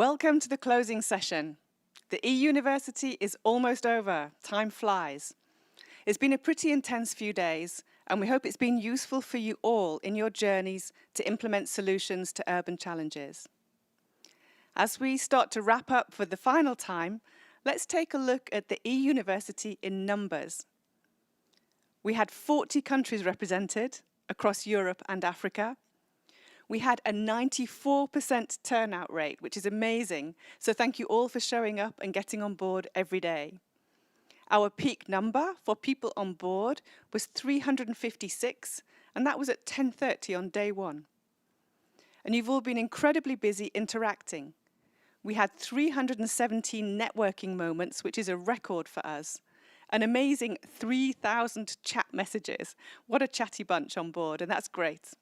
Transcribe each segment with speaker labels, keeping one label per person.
Speaker 1: Welcome to the closing session. The e-University is almost over. Time flies. It's been a pretty intense few days, and we hope it's been useful for you all in your journeys to implement solutions to urban challenges. As we start to wrap up for the final time, let's take a look at the e-University in numbers. We had 40 countries represented across Europe and Africa. We had a 94% turnout rate, which is amazing. So thank you all for showing up and getting on board every day. Our peak number for people on board was 356, and that was at 10:30 on day one. And you've all been incredibly busy interacting. We had 317 networking moments, which is a record for us. An amazing 3,000 chat messages. What a chatty bunch on board, and that's great.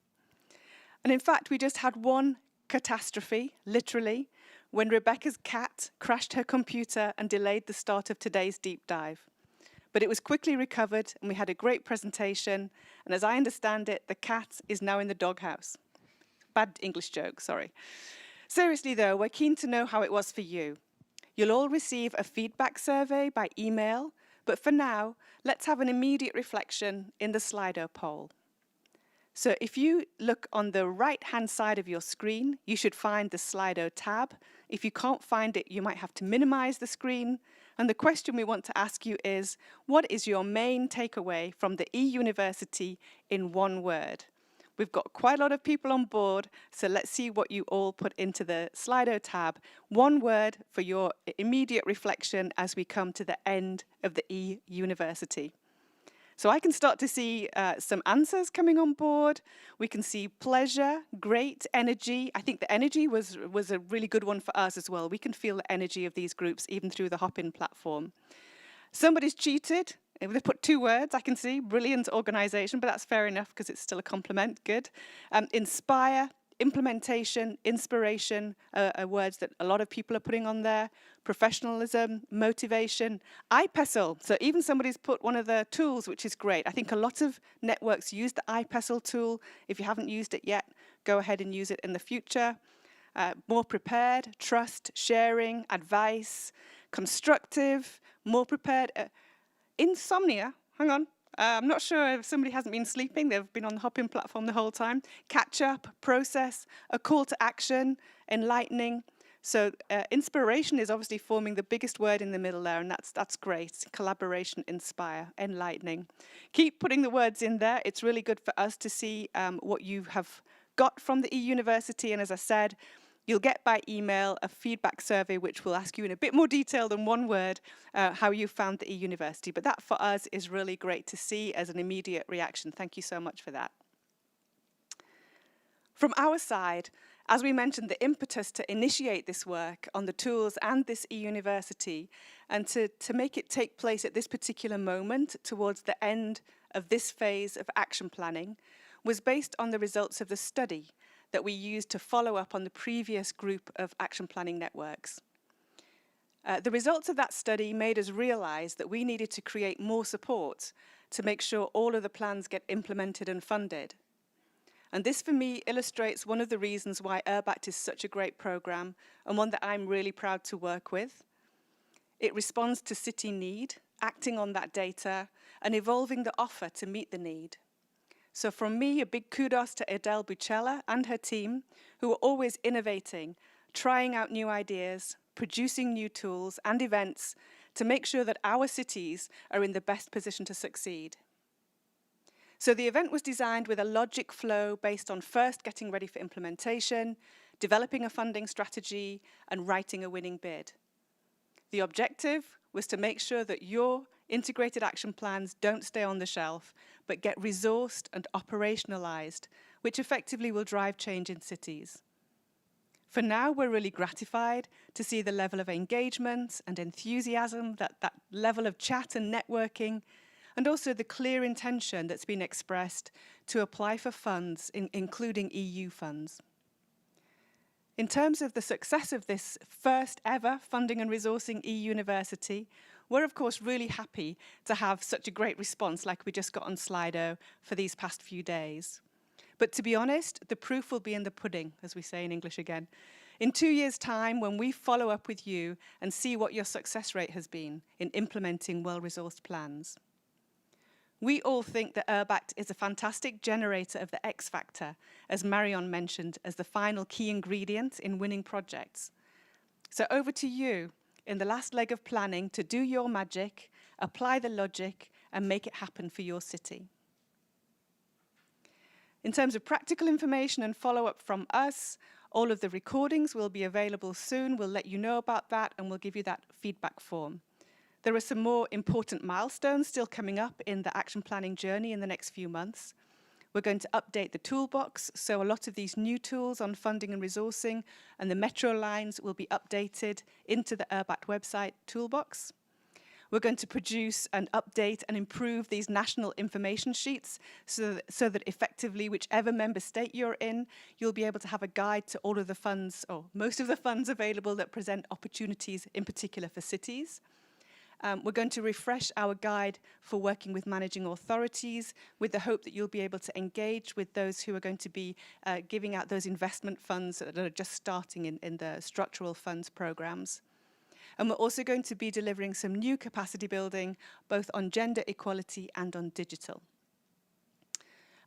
Speaker 1: And in fact, we just had one catastrophe, literally, when Rebecca's cat crashed her computer and delayed the start of today's deep dive. But it was quickly recovered, and we had a great presentation. And as I understand it, the cat is now in the doghouse. Bad English joke, sorry. Seriously, though, we're keen to know how it was for you. You'll all receive a feedback survey by email, but for now, let's have an immediate reflection in the Slido poll. So if you look on the right-hand side of your screen, you should find the Slido tab. If you can't find it, you might have to minimize the screen. And the question we want to ask you is, what is your main takeaway from the e-University in one word? We've got quite a lot of people on board, so let's see what you all put into the Slido tab. One word for your immediate reflection as we come to the end of the e-University. So I can start to see some answers coming on board. We can see pleasure, great, energy. I think the energy was a really good one for us as well. We can feel the energy of these groups even through the Hop-In platform. Somebody's cheated. They put two words, I can see. Brilliant organisation, but that's fair enough because it's still a compliment. Good. Inspire, implementation, inspiration are words that a lot of people are putting on there. Professionalism, motivation, iPESL. So even somebody's put one of the tools, which is great. I think a lot of networks use the iPESL tool. If you haven't used it yet, go ahead and use it in the future. More prepared, trust, sharing, advice, constructive, more prepared. Insomnia, hang on. I'm not sure if somebody hasn't been sleeping. They've been on the Hop-In platform the whole time. Catch up, process, a call to action, enlightening. So inspiration is obviously forming the biggest word in the middle there, and that's great. Collaboration, inspire, enlightening. Keep putting the words in there. It's really good for us to see what you have got from the e-University. And as I said, you'll get by email a feedback survey which will ask you in a bit more detail than one word how you found the e-University. But that for us is really great to see as an immediate reaction. Thank you so much for that. From our side, as we mentioned, the impetus to initiate this work on the tools and this e-University and to make it take place at this particular moment towards the end of this phase of action planning was based on the results of the study that we used to follow up on the previous group of action planning networks. The results of that study made us realize that we needed to create more support to make sure all of the plans get implemented and funded. And this, for me, illustrates one of the reasons why URBACT is such a great program and one that I'm really proud to work with. It responds to city need, acting on that data, and evolving the offer to meet the need. So from me, a big kudos to Adele Bucella and her team, who are always innovating, trying out new ideas, producing new tools and events to make sure that our cities are in the best position to succeed. So the event was designed with a logic flow based on first getting ready for implementation, developing a funding strategy, and writing a winning bid. The objective was to make sure that your integrated action plans don't stay on the shelf, but get resourced and operationalized, which effectively will drive change in cities. For now, we're really gratified to see the level of engagement and enthusiasm, that level of chat and networking, and also the clear intention that's been expressed to apply for funds, including EU funds. In terms of the success of this first ever funding and resourcing e-University, we're of course really happy to have such a great response like we just got on Slido for these past few days. But to be honest, the proof will be in the pudding, as we say in English again. In 2 years' time, when we follow up with you and see what your success rate has been in implementing well-resourced plans. We all think that URBACT is a fantastic generator of the X factor, as Marion mentioned, as the final key ingredient in winning projects. So over to you in the last leg of planning to do your magic, apply the logic, and make it happen for your city. In terms of practical information and follow-up from us, all of the recordings will be available soon. We'll let you know about that, and we'll give you that feedback form. There are some more important milestones still coming up in the action planning journey in the next few months. We're going to update the toolbox, so a lot of these new tools on funding and resourcing and the metro lines will be updated into the URBACT website toolbox. We're going to produce and update and improve these national information sheets so that effectively, whichever member state you're in, you'll be able to have a guide to all of the funds, or most of the funds available that present opportunities in particular for cities. We're going to refresh our guide for working with managing authorities with the hope that you'll be able to engage with those who are going to be giving out those investment funds that are just starting in the structural funds programs. And we're also going to be delivering some new capacity building, both on gender equality and on digital.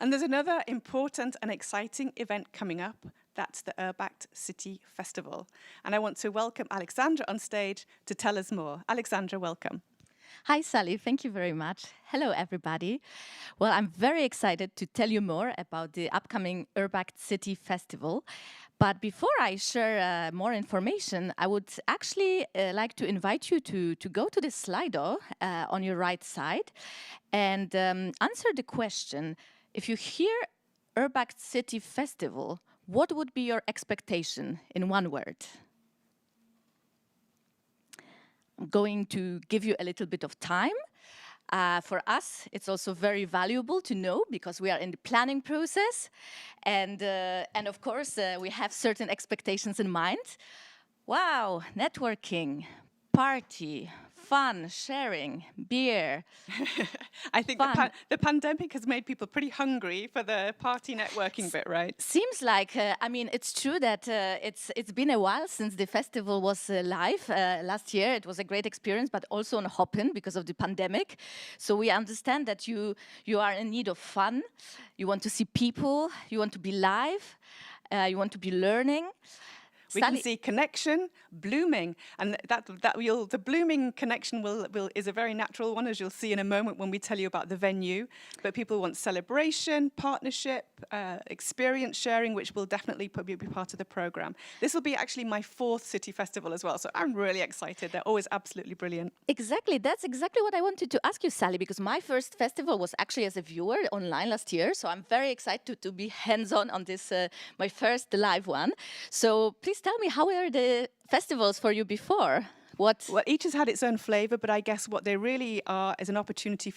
Speaker 1: And there's another important and exciting event coming up. That's the URBACT City Festival. And I want to welcome Alexandra on stage to tell us more. Alexandra, welcome.
Speaker 2: Hi, Sally. Thank you very much. Hello, everybody. Well, I'm very excited to tell you more about the upcoming URBACT City Festival. But before I share more information, I would actually like to invite you to go to the Slido on your right side and answer the question, if you hear URBACT City Festival, what would be your expectation in one word? I'm going to give you a little bit of time. For us, it's also very valuable to know because we are in the planning process. And of course, we have certain expectations in mind. Wow, networking, party, fun, sharing, beer.
Speaker 1: I think the pandemic has made people pretty hungry for the party networking bit, right?
Speaker 2: Seems like, I mean, it's true that it's been a while since the festival was live. Last year, it was a great experience, but also on Hoppin because of the pandemic. So we understand that you are in need of fun. You want to see people. You want to be live. You want to be learning.
Speaker 1: We can see connection, blooming, and the blooming connection is a very natural one, as you'll see in a moment when we tell you about the venue. But people want celebration, partnership, experience sharing, which will definitely be part of the program. This will be actually my 4th city festival as well, so I'm really excited. They're always absolutely brilliant.
Speaker 2: Exactly, that's exactly what I wanted to ask you, Sally, because my first festival was actually as a viewer online last year, so I'm very excited to be hands-on on this, my first live one. So please tell me, how were the festivals for you before? Well,
Speaker 1: each has had its own flavour, but I guess what they really are is an opportunity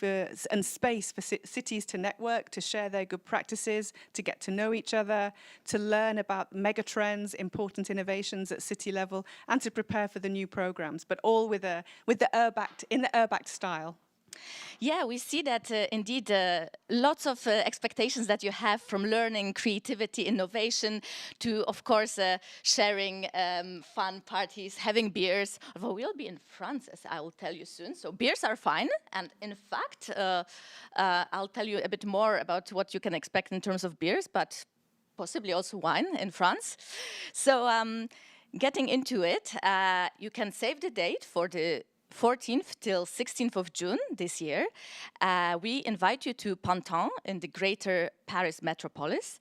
Speaker 1: and space for cities to network, to share their good practices, to get to know each other, to learn about mega trends, important innovations at city level, and to prepare for the new programmes, but all with the URBACT, in the URBACT style.
Speaker 2: Yeah, we see that indeed lots of expectations that you have from learning, creativity, innovation, to, of course, sharing fun parties, having beers. Although we'll be in France, as I will tell you soon. So beers are fine. And in fact, I'll tell you a bit more about what you can expect in terms of beers, but possibly also wine in France. So getting into it, you can save the date for the 14th till 16th of June this year. We invite you to Pantin in the greater Paris metropolis.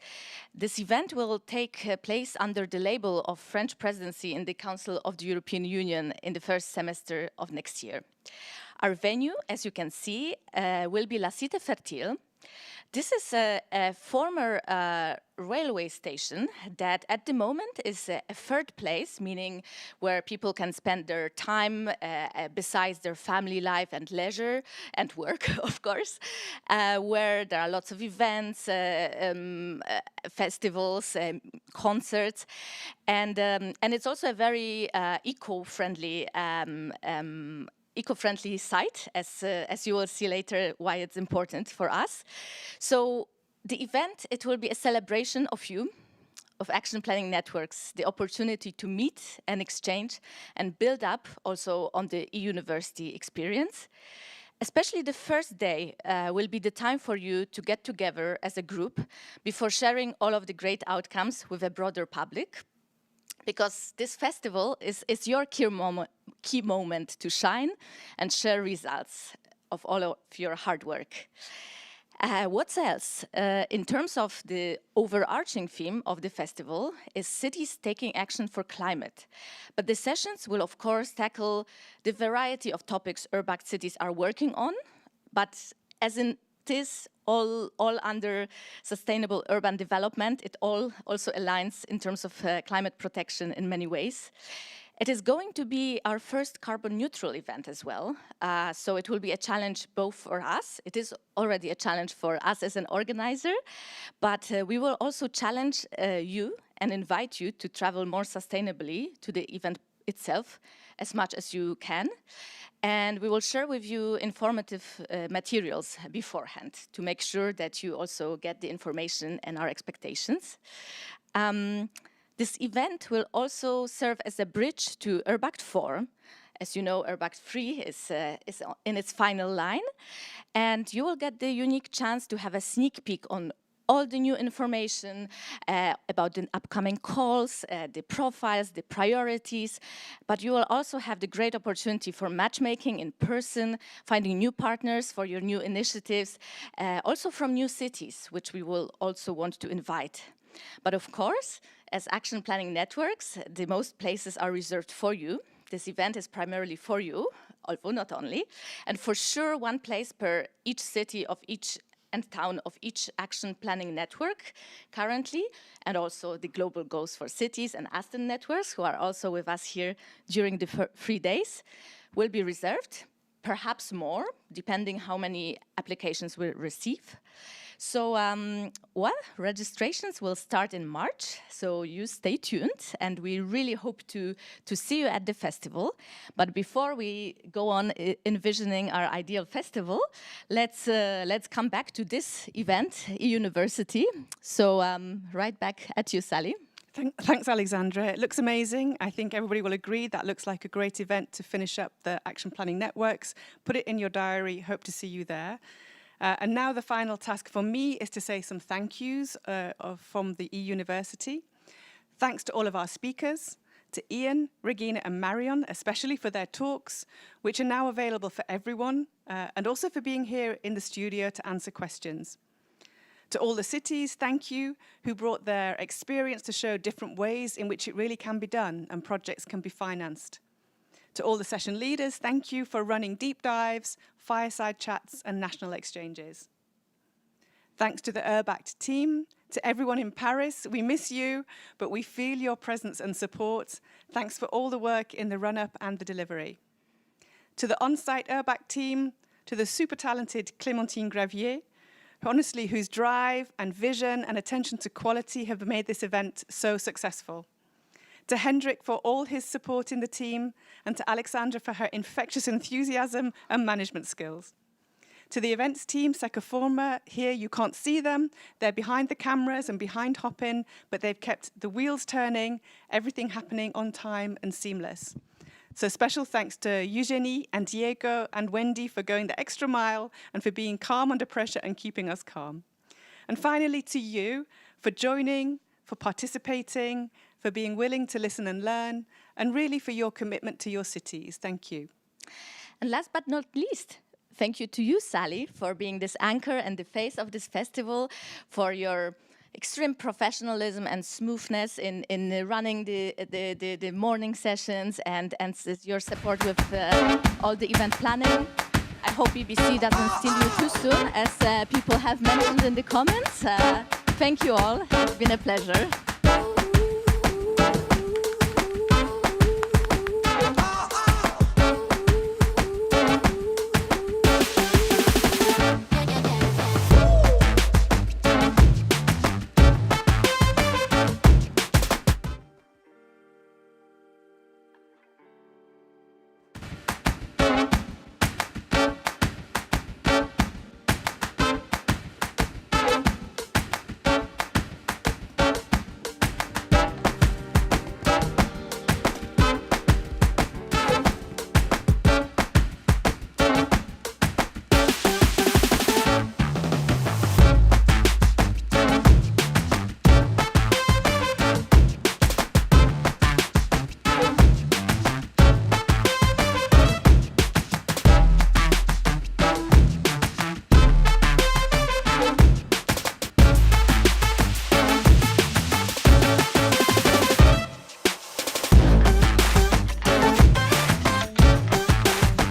Speaker 2: This event will take place under the label of French presidency in the Council of the European Union in the first semester of next year. Our venue, as you can see, will be La Cité Fertile. This is a former railway station that at the moment is a third place, meaning where people can spend their time besides their family life and leisure and work, of course, where there are lots of events, festivals, concerts, and it's also a very eco-friendly site, as you will see later why it's important for us. So the event, it will be a celebration of you, of action planning networks the opportunity to meet and exchange and build up also on the e-university experience. Especially the first day will be the time for you to get together as a group before sharing all of the great outcomes with a broader public. Because this festival is your key moment to shine and share results of all of your hard work. What else? In terms of the overarching theme of the festival is cities taking action for climate. But the sessions will of course tackle the variety of topics URBACT cities are working on, but as in this all under sustainable urban development, it all also aligns in terms of climate protection in many ways. It is going to be our first carbon neutral event as well, so it will be a challenge both for us. It is already a challenge for us as an organizer, but we will also challenge you and invite you to travel more sustainably to the event itself as much as you can. And we will share with you informative materials beforehand to make sure that you also get the information and our expectations. This event will also serve as a bridge to URBACT 4. As you know, URBACT 3 is in its final line. And you will get the unique chance to have a sneak peek on all the new information about the upcoming calls, the profiles, the priorities, but you will also have the great opportunity for matchmaking in person, finding new partners for your new initiatives, also from new cities, which we will also want to invite. But of course, as action planning networks, the most places are reserved for you. This event is primarily for you, although not only, and for sure one place per each city of each and town of each action planning network currently, and also the global goals for cities and Aston networks, who are also with us here during the 3 days, will be reserved, perhaps more, depending how many applications we receive. So, well, registrations will start in March, so you stay tuned, and we really hope to see you at the festival. But before we go on envisioning our ideal festival, let's come back to this event, e-University. So, right back at you, Sally.
Speaker 1: Thanks, Alexandra. It looks amazing. I think everybody will agree that looks like a great event to finish up the action planning networks. Put it in your diary. Hope to see you there. And now the final task for me is to say some thank yous from the e-University. Thanks to all of our speakers, to Ian, Regina and Marion, especially for their talks, which are now available for everyone, and also for being here in the studio to answer questions. To all the cities, thank you, who brought their experience to show different ways in which it really can be done and projects can be financed. To all the session leaders, thank you for running deep dives, fireside chats and national exchanges. Thanks to the URBACT team, to everyone in Paris, we miss you, but we feel your presence and support. Thanks for all the work in the run-up and the delivery. To the on-site URBACT team, to the super talented Clémentine Gravier, honestly, whose drive and vision and attention to quality have made this event so successful. To Hendrik for all his support in the team, and to Alexandra for her infectious enthusiasm and management skills. To the events team, Secaforma, here you can't see them. They're behind the cameras and behind Hopin, but they've kept the wheels turning, everything happening on time and seamless. So special thanks to Eugenie and Diego and Wendy for going the extra mile and for being calm under pressure and keeping us calm. And finally to you for joining, for participating, for being willing to listen and learn, and really for your commitment to your cities. Thank you.
Speaker 2: And last but not least, thank you to you, Sally, for being this anchor and the face of this festival, for your extreme professionalism and smoothness in running the morning sessions and your support with all the event planning. I hope BBC doesn't steal you too soon, as people have mentioned in the comments. Thank you all. It's been a pleasure.